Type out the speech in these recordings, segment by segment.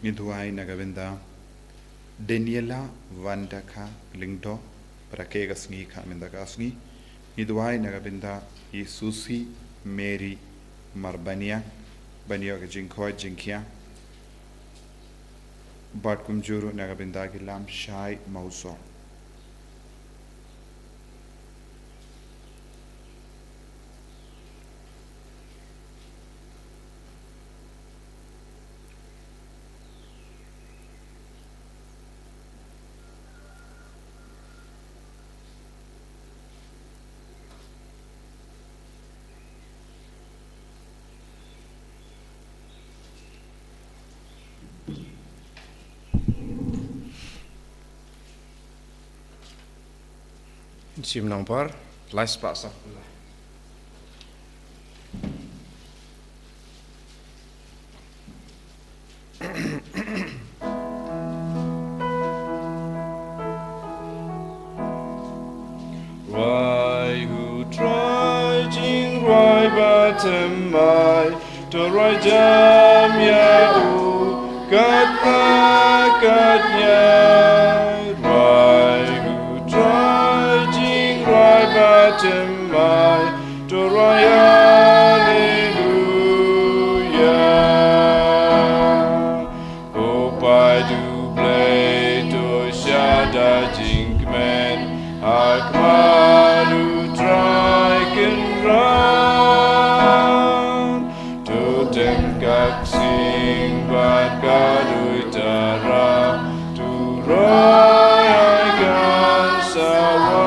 Ngiduai nagabinda Daniela Vandaka Lingdo Prakega Sngi Kamindaka Sngi Ngiduai nagabinda Susi Mary Marbania Banioga Jinkoa Jinkia Batkumjuru nagabinda Gilam Shai Mauso Sim não par, lá se passa. Rai hu trai jing rai batem mai to rai jam ya u kat nya Mai to Hallelujah. Oh, by do play to Shada Jinkman, Akmalu Trike and run to Temkak sing, but Gadutara to Roy Gansawa.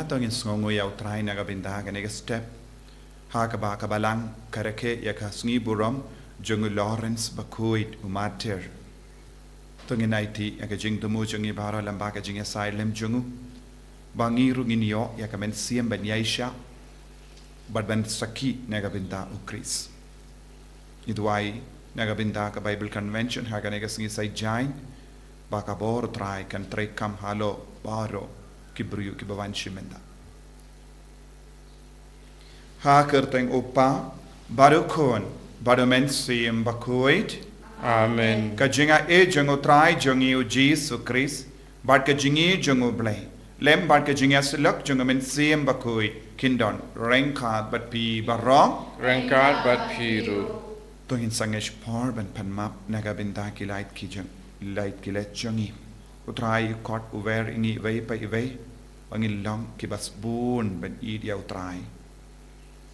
Tongin Sngi yau try nagabinda ganega step Hakaba Kabalang Karake Yaka Sngi Buram Jungu Lawrence Bakhuid Umatir Tongin IT Yaka Jing Tumu Jungi Bara Lambaka Jing Asylum Jungu Bangi Ruginio Yakamen Siem Ben Yaisha Badban Saki Nagabinda Ukris Idwai Nagabinda ka Bible Convention Haganega Sngi Sai Jain Baka Bor try kan try kam halo baro Kibruyu kibawan shimenda. Ha kerteng upa barukon badomen siem Bakhuid. Amen. Kajinga jongo try jongi u Jesus Christ. Bad kajingi jongo blay. Lem bad kajinga silok jongo men siem Bakhuid. Kindon renkad bat pi barong. Renkad bat piru. Tongin sangesh par ban panmap nagabinda ki light ki jong light ki let jongi. Utrai kot uver ingi vei pa ivei. Bangin long ki bas boon ban idi utrai.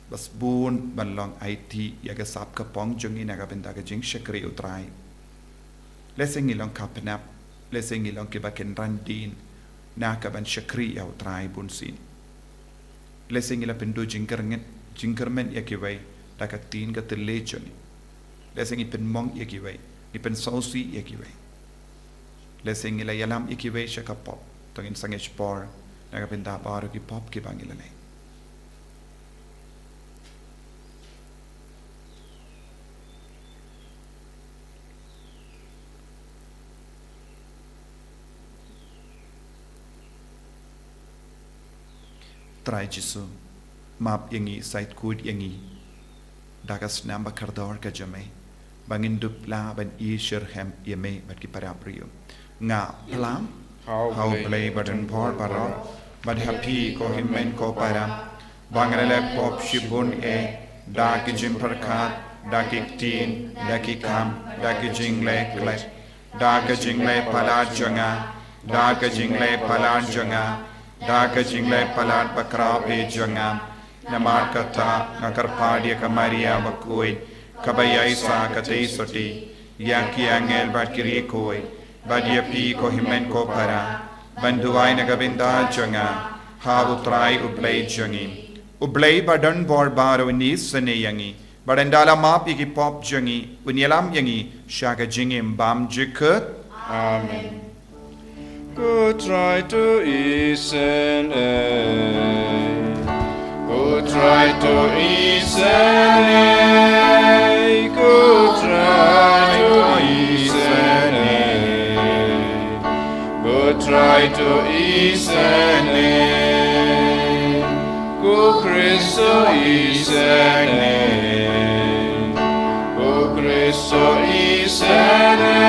Bas boon ban long IT yaga sap ka pong jongi nagabinda ka jing shakri utrai. Lesengi long kapenap. Lesengi long ki baken randin. Naka ban shakri ya utrai bunsin. Lesengi la pendu jinkermen yakiwei. Dakatin ka telechoni. Lesengi pen mong yakiwei. Ni pen sausi yakiwei. Lesing ila yalam ikiwe siya ka pop. Tungin sangish por. Nagapinda paro ki pop ki bangilalay. Try jisu. Map yangi site kud yangi. Dagas namba kardor ka jamay. Bangin dupla ban ishir hem yame bat ki parabriyo. Nga plam how play button por paro but happy ko himmen ko para bangrele pop shibun da ki jim parkat da ki tin da ki kam da ki jingle klet da ki jingle palat jonga da ki jingle palat jonga da ki jingle palat bakra pe jonga namar kata ngakar padi ka Maria Bakhuid kabaya isa katay soti yaki angel bat kiri koi Badia pi ko himen ko para banduai nagabinda jonga habu try ublay jongi ublay badan bor baro ni sene yangi badandala map iki pop jongi unyalam yangi shaga jingim bam jikut Amen. Go try to Sngi. Go try to Sngi. Go try to Sngi. Go try to Sngi. Go Christo Sngi. Go Christo Sngi.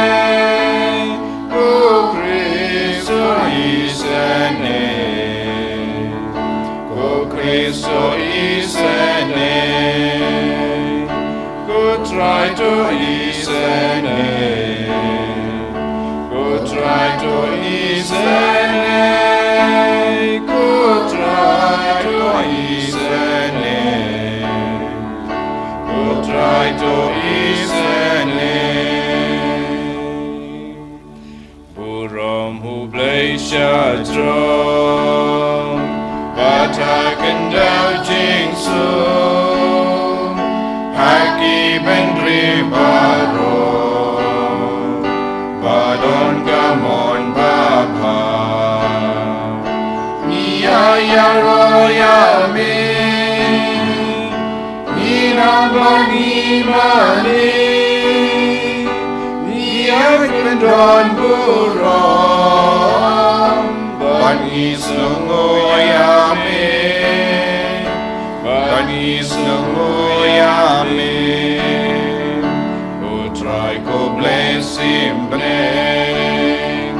Go Christo Sngi. Go Christo Sngi. Go try to Sngi. Go try to Sngi. Go try to Sngi. Go try to Sngi. Buram hu blaisha drum. Batakan dau jing su. Haki bendri baro. Badon gamon baba. Nia ya roya me. Nina bagi mani. Nia kendon buram. Bani sengoya me. Bani sengoya me. Go try go bless him bless.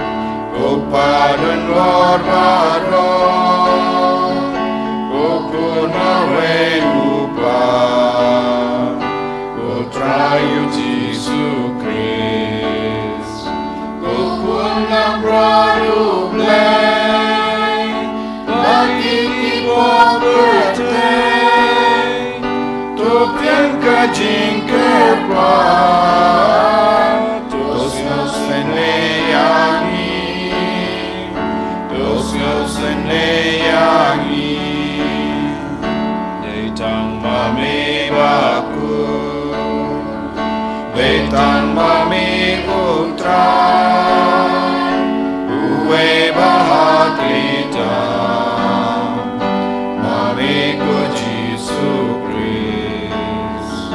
Go pardon Lord Baron. Go kuna upa. Go try you Jesus Christ. Go kuna bradu bless. Bagi ibu birthday. Topian kajing kerpa. Tos neyangi. Tos neyangi. Detang mami baku. Detang mami putra. Uwe bahaklita. Mami ku Jesus Christ.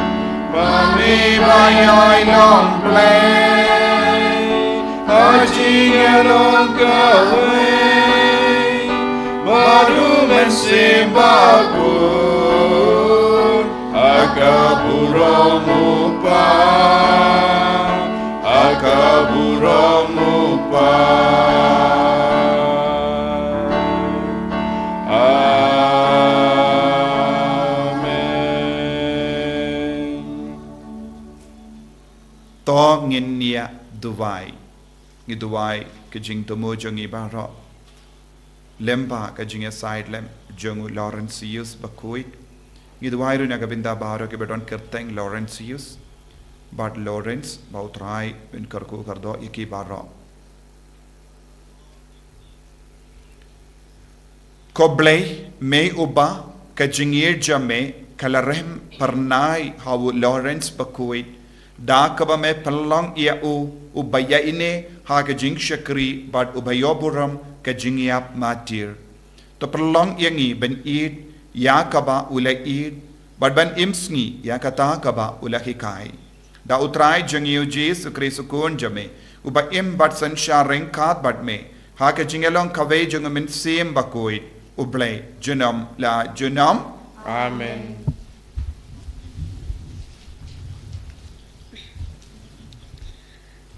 Mami bayai long play. Haji along gawe. Baru mensimbagur. Akaburomupa. Akaburomupa. To ngin nia duwai ngi duwai ke jing to mo jongi baro lemba ke jing side lem jongu Laurentius Bakhuid ngi duwai ru naga binda baro ke bedon kerteng Laurentius but Lawrence bautrai in karku kardo iki baro koblei me uba ke jingir jame kalarem pernai hawu Lawrence Bakhuid da kaba me pelong ia u baya ine ha ke jing shakri bad ubayoburam ke jingiap matir to pelong yangi ben id ya kaba ula id bad ban imsngi ya kata kaba ula hikai da utrai jingiu Jesus Kristo kun jame uba im bad sansha rengkat bad me ha ke jingelong kave jungamin sim Bakhuid ublay junam la junam Amen.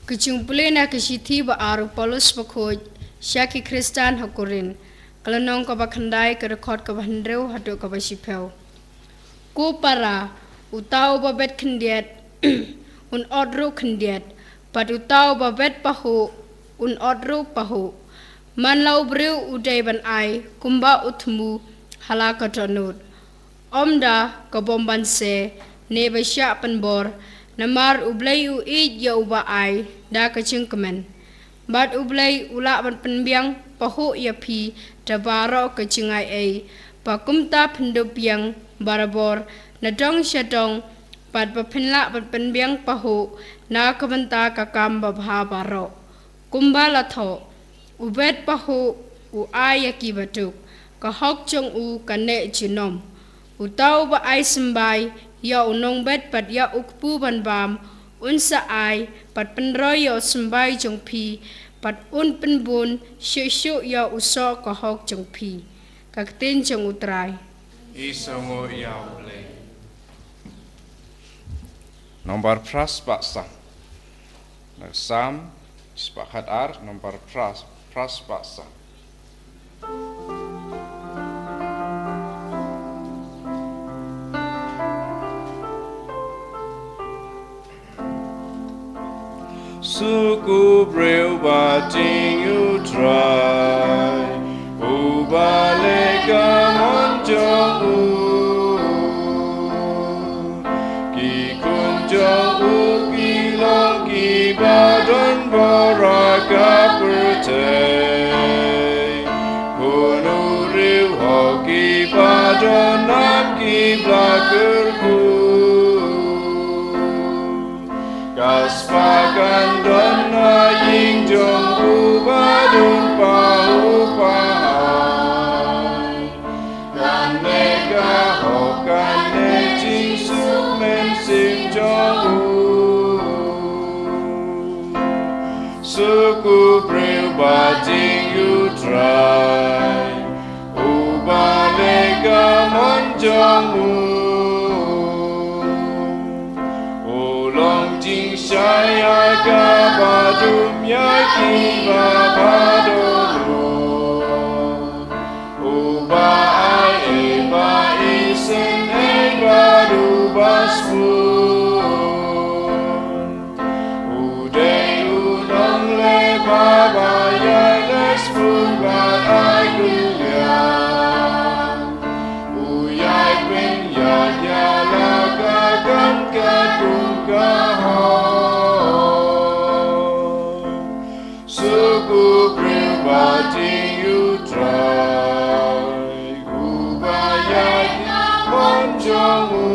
Kucing na kesithi ba aru Paulus Bakhuid syaki Kristan hakurin kalanong ka bakhandai ka record ka bahandrew hatu ka basipel ku para utau babet khendiat un odru khendiat pat utau babet pahu un odru pahu man lau breu udai ban ai kumba utmu halaka tonut omda ka bomban se ne basya panbor namar ublay u id ya uba ai da kacing kemen bat ublay ula ban penbiang pahu ya pi tabaro kacingai ai pakumta pendup yang barabor nadong syadong pat papenla ban penbiang pahu na kabanta kakam babha baro kumba latho ubet pahu u ayaki batuk kahok chong u kane chinom utau ba ai sembai ya unong bet pat ya ukpu ban bam unsa ai pat penroy ya sembai jong pi pat un penbun shu ya uso kahok jong pi kaktin jong utrai Isongo yau le. Nomor pras paksa. Sam sepakat ar nomor pras paksa. Suku breu bating you try. Ubalega monjong u. Ki kunjong u ki long ki badon boraka pertei. Kunu riu ho ki badon nam ki blakerku. Kaspakan dona ying jong u badun pau pai. Kaneka ho kane jing su men sim jong u. Suku breu bating you try. Ubalega mon jong u. Jing shaya ga badum ya ki ba badolo uba ai e ba isen e badu basmun ude unong le baba ya lesmun ba ai guya uyai ben ya ya la ga gam ka tum ka Suku pribadi you try Ubayagi monjomu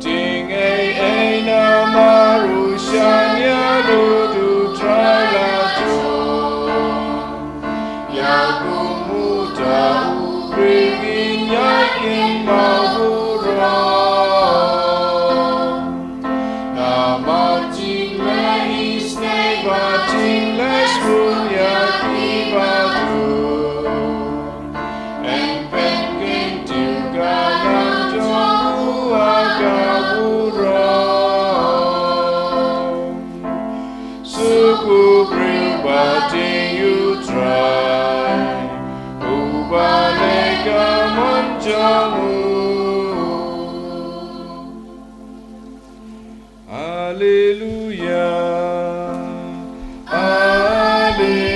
Ting na maru shanya ludu try la jo Yagu muta ubrigin yakin mahura Suku pribadi you try Ubalega monjamu Hallelujah Hallelujah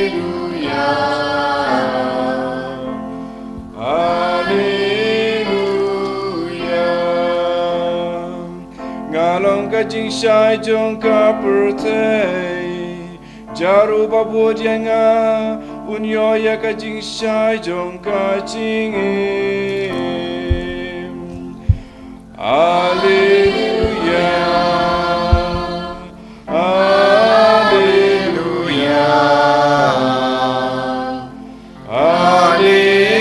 Hallelujah Ngalong ka jing shai jong ka pertei Jaru babu jenga unyo ya ka jing shai jong ka jing Hallelujah Hallelujah Hallelujah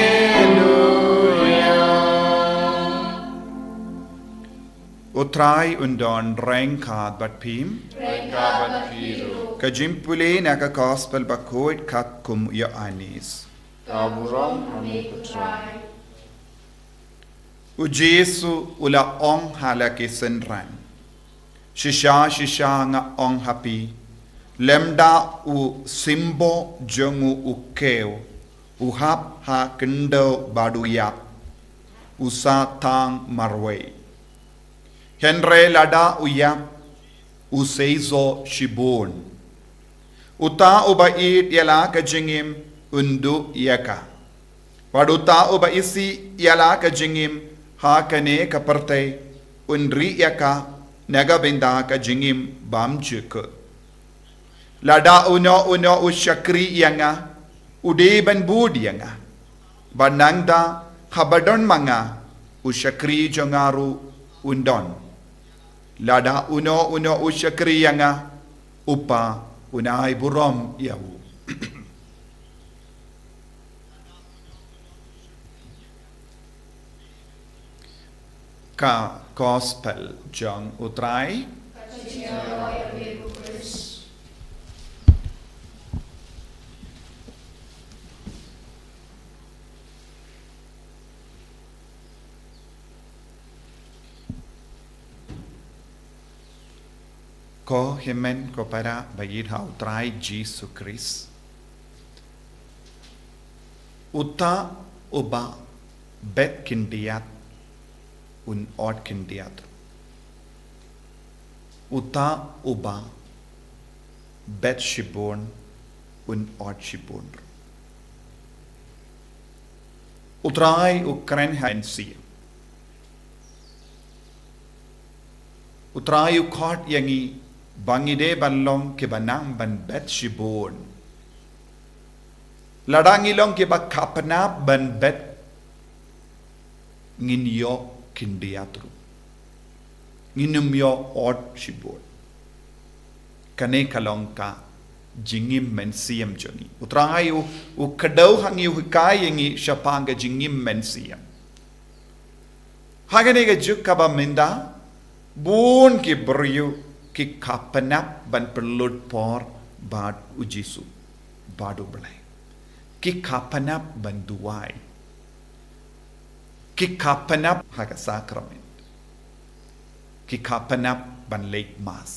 Utrai undon rengkad bat pim Kabat piru Kajimpule naka gospel Bakhuid kat kum ya anis Taburam kami putrai U Jesu ula ong halaki senran Shisha nga ong happy Lemda u simbo jongu u keo U hap ha kendo baduyap Usa tang marwe Henry lada uyap U seizo shibon Uta uba it yala kajingim undu yaka Paduta uba isi yala kajingim ha kane kaparte unri yaka nagabinda kajingim bamjuk Lada uno u shakri yanga udeban bud yanga Banangda habadon manga u shakri jongaru undon Lada uno u shakri yanga upa unai burom yahu ka gospel jong utrai ko himen ko para bagid ha utrai Jesus Christ uta uba bet kindiat un ord kindiat uta uba bet shibon un ord shibon utrai ukren hansi utrai ukhat yangi bangide banlong ke banang ban bet shibon ladangilong ke bakapna ban bet nginyo kindiatru nginumyo ord shibon kane kalongka jingim mensiam joni utrayu ukadau hangi hukai yangi shapanga jingim mensiam hagane ga jukaba minda bun ki beryu ki kapanap ban perlut por bad ujisu badu belai ki kapanap ban duai ki kapanap haga sakramen ki kapanap ban late mas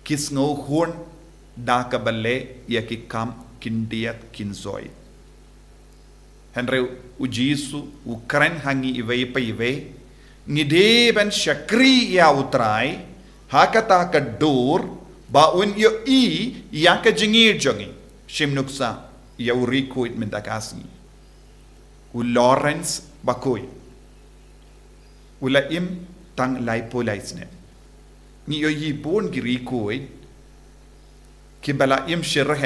kis ngo horn da ka bale ya ki kam kindiat kinzoi henre ujisu ukran hangi iwe pa iwe ngide ban shakri ya utrai hakata ka dor ba un yo i ya ka jingir jongi shimnuksa ya uriko it mendakasi u Lawrence Bakhuid ula im tang laipo laisne ni yo yi bon giriko it ki bala im shirah